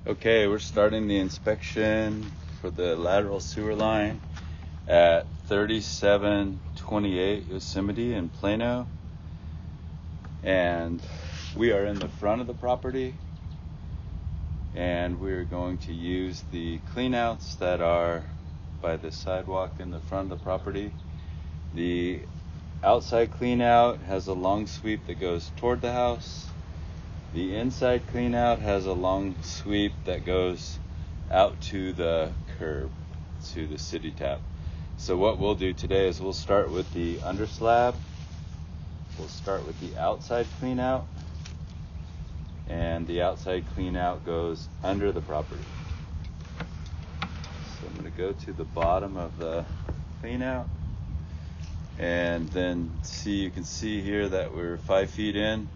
Okay, we're starting the inspection for the lateral sewer line at 3728 Yosemite in Plano. And we are in the front of the property, and we're going to use the cleanouts that are by the sidewalk in the front of the property. The outside cleanout has a long sweep that goes toward the house. The inside cleanout has a long sweep that goes out to the curb, to the city tap. So what we'll do today is we'll start with the underslab. We'll start with the outside cleanout, and the outside cleanout goes under the property. So I'm going to go to the bottom of the cleanout, and then you can see here that we're 5 feet in.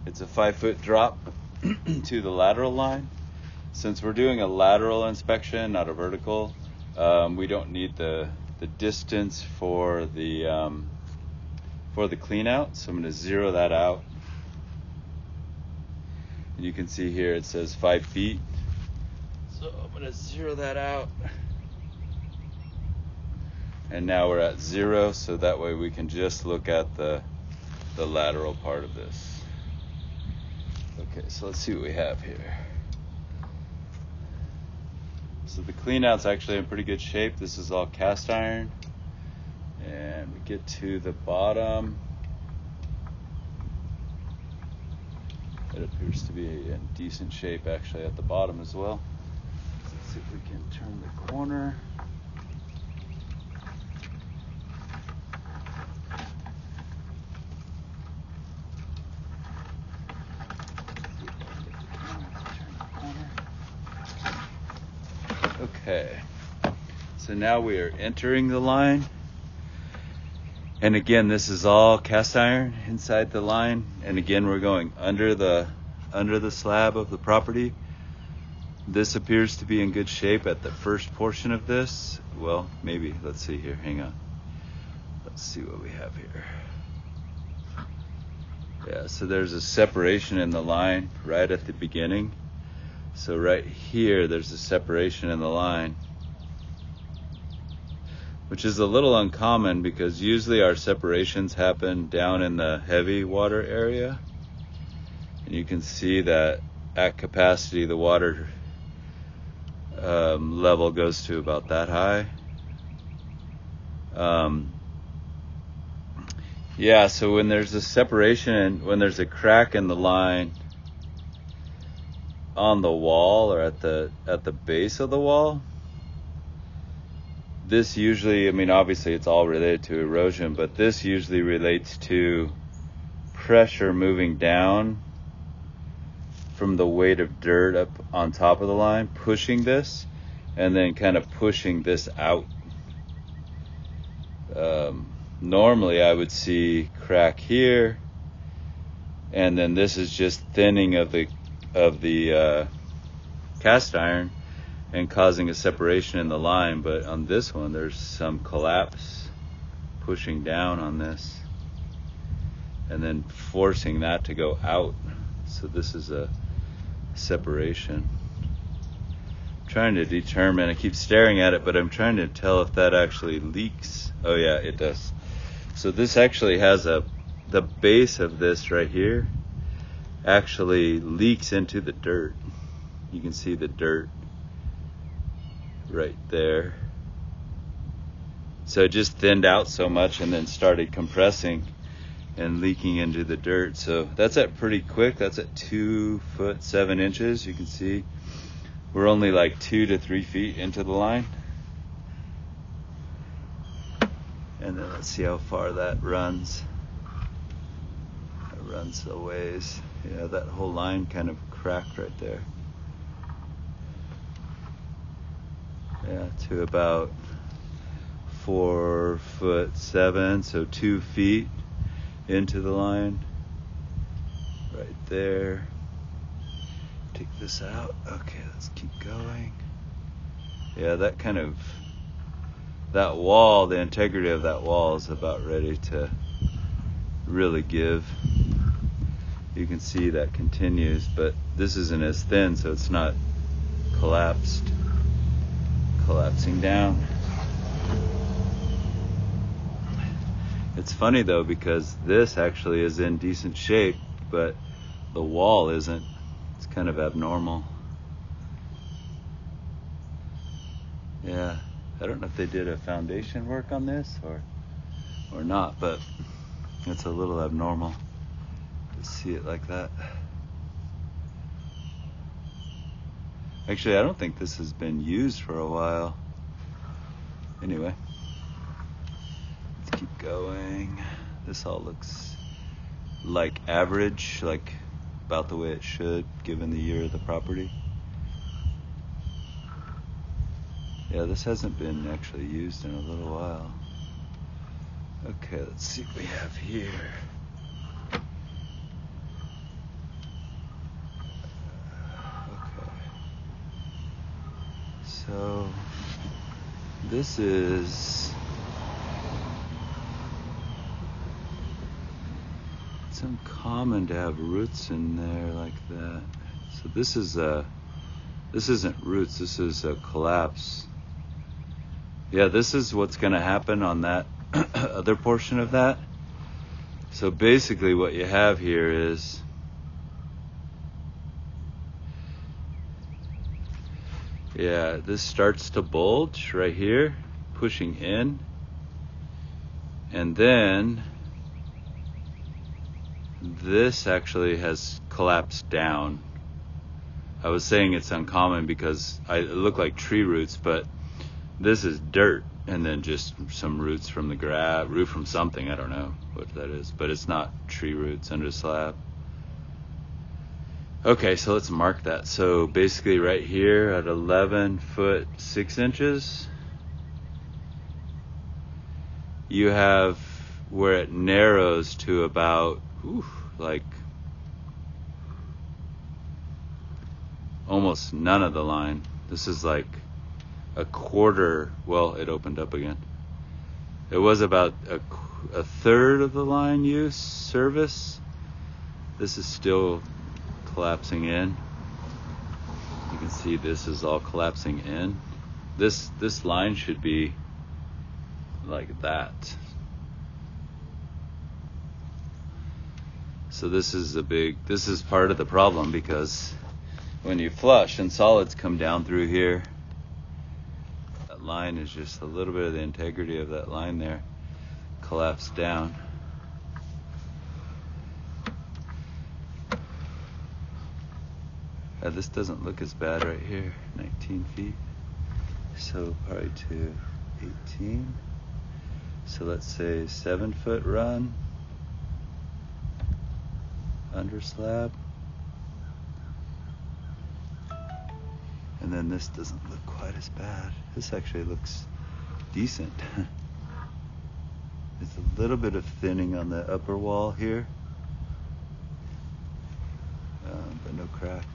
It's a 5-foot drop to the lateral line. Since we're doing a lateral inspection, not a vertical, we don't need the distance for the clean out. So I'm going to zero that out. And you can see here it says 5 feet. So I'm going to zero that out. And now we're at 0, so that way we can just look at the lateral part of this. Okay, so let's see what we have here. So the cleanout's actually in pretty good shape. This is all cast iron. And we get to the bottom. It appears to be in decent shape actually at the bottom as well. Let's see if we can turn the corner. Okay, so now we are entering the line, and again this is all cast iron inside the line, and again we're going under the slab of the property. This appears to be in good shape at the first portion of this. Well, maybe, let's see here, hang on, let's see what we have here. Yeah, so there's a separation in the line right at the beginning. So right here, there's a separation in the line, which is a little uncommon because usually our separations happen down in the heavy water area. And you can see that at capacity, the water level goes to about that high. Yeah, so when there's a separation, when there's a crack in the line, on the wall or at the base of the wall, this usually, I mean obviously it's all related to erosion, but this usually relates to pressure moving down from the weight of dirt up on top of the line, pushing this and then kind of pushing this out. Normally I would see crack here, and then this is just thinning of the cast iron and causing a separation in the line, but on this one there's some collapse pushing down on this and then forcing that to go out. So this is a separation. I'm trying to determine, I keep staring at it, but I'm trying to tell if that actually leaks. Oh yeah, it does. So this actually has the base of this right here actually leaks into the dirt. You can see the dirt right there. So it just thinned out so much and then started compressing and leaking into the dirt. So that's at pretty quick. That's at 2 foot 7 inches. You can see we're only like 2 to 3 feet into the line. And then let's see how far that runs. It runs a ways. Yeah, that whole line kind of cracked right there. Yeah, to about 4 foot 7, so 2 feet into the line. Right there. Take this out. Okay, let's keep going. Yeah, that wall, the integrity of that wall is about ready to really give. You can see that continues, but this isn't as thin, so it's not collapsing down. It's funny though, because this actually is in decent shape, but the wall isn't. It's kind of abnormal. Yeah, I don't know if they did a foundation work on this or not, but it's a little abnormal to see it like that. Actually, I don't think this has been used for a while. Anyway, let's keep going. This all looks like average, like about the way it should, given the year of the property. Yeah, this hasn't been actually used in a little while. Okay, let's see what we have here. Okay. So, this is... it's uncommon to have roots in there like that. So this isn't roots, this is a collapse. Yeah, this is what's going to happen on that other portion of that. So basically what you have here is this starts to bulge right here, pushing in, and then this actually has collapsed down. I was saying it's uncommon because it looked like tree roots, but this is dirt and then just some roots from the root from something. I don't know what that is, but it's not tree roots under the slab. Okay, so let's mark that. So basically right here at 11 foot 6 inches, you have where it narrows to about, like almost none of the line. This is like a quarter. Well, it opened up again. It was about a third of the line use service. This is still collapsing in. You can see this is all collapsing in. This line should be like that. So this is part of the problem, because when you flush and solids come down through here, that line is just a little bit of the integrity of that line there collapsed down. This doesn't look as bad right here, 19 feet. So probably to 18. So let's say 7 foot run under slab. And then this doesn't look quite as bad. This actually looks decent. There's a little bit of thinning on the upper wall here, but no crack.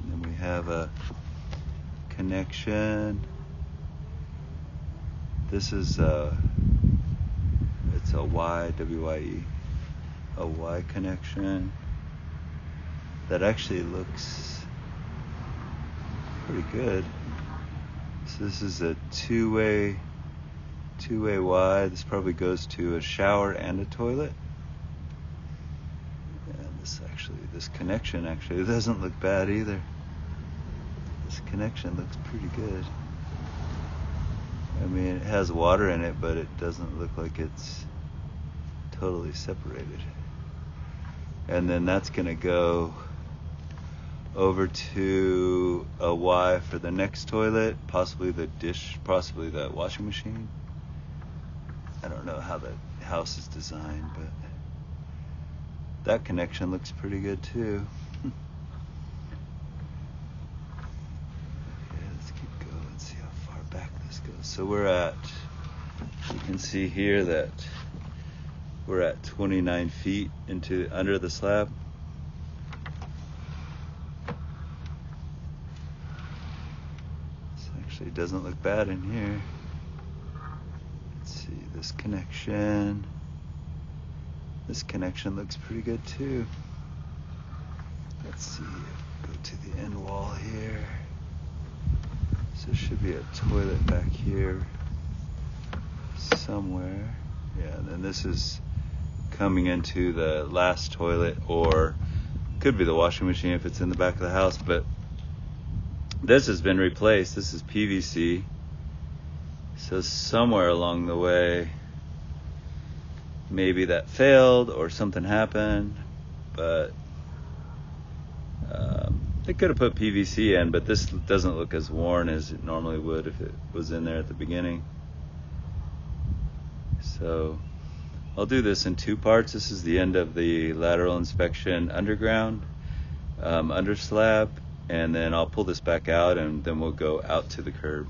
And then we have a connection. This is it's a Y, a Y connection that actually looks pretty good. So this is a two-way Y. This probably goes to a shower and a toilet. And this connection actually doesn't look bad either. This connection looks pretty good. I mean, it has water in it, but it doesn't look like it's totally separated. And then that's gonna go over to a Y for the next toilet, possibly the dish, possibly the washing machine. I don't know how the house is designed, but that connection looks pretty good too. Okay, let's keep going. Let's see how far back this goes. So you can see here that we're at 29 feet under the slab. This actually doesn't look bad in here. Let's see this connection. This connection looks pretty good too. Let's see, go to the end wall here. So there should be a toilet back here somewhere. Yeah, and then this is coming into the last toilet, or could be the washing machine if it's in the back of the house, but this has been replaced. This is PVC. So somewhere along the way, maybe that failed or something happened, but they could have put PVC in, but this doesn't look as worn as it normally would if it was in there at the beginning. So I'll do this in two parts. This is the end of the lateral inspection underground, under slab, and then I'll pull this back out and then we'll go out to the curb.